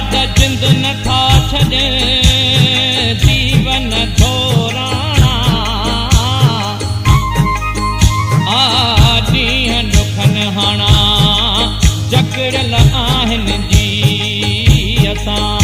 जिंद नथा छॾे जीवन थोराणा ॾींहं ॾुखनि हाणा जकड़ियल आहिनि जी असां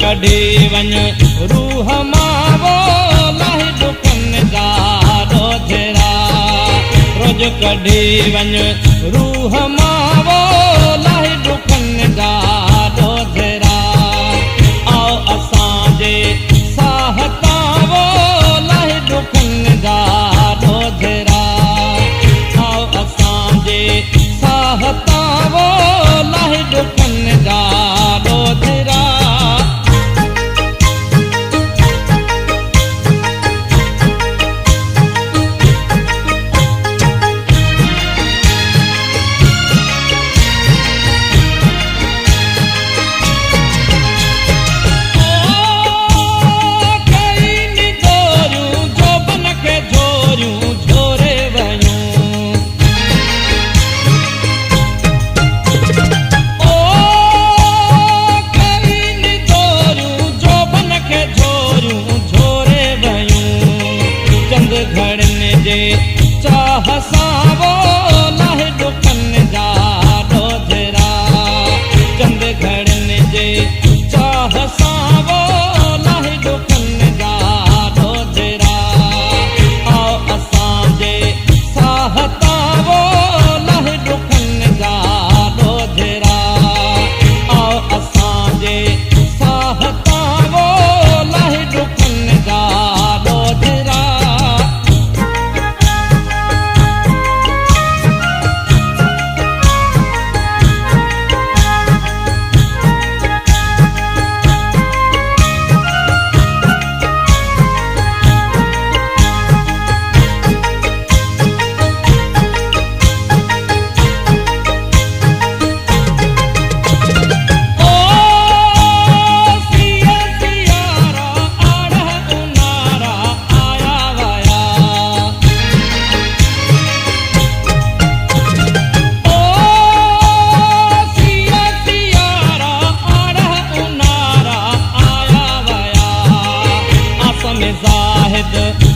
कढे वञ रूह मां वो लाहि ॾुखनि जा रोज़रा रोज़ कढे वञ रूह मां वो लाहि ॾुखनि जा रोज़रा आओ असांजे साह तां वो लाहि ॾुखनि जा रोज़रा आओ असांजे साह तां वो लाहि ॾुखनि जा रोज़रा चाह सां वो लाहि ॾुखनि जा रोज़रा चंद घड़नि जे चाह सां वो लाहि ॾुखनि जा रोज़रा आओ असांजे साह तां वो लाहि ॾुखनि जा रोज़रा आओ असांजे साह तां वो लाहि ॾुखनि जा रोज़रा ज़ाहिद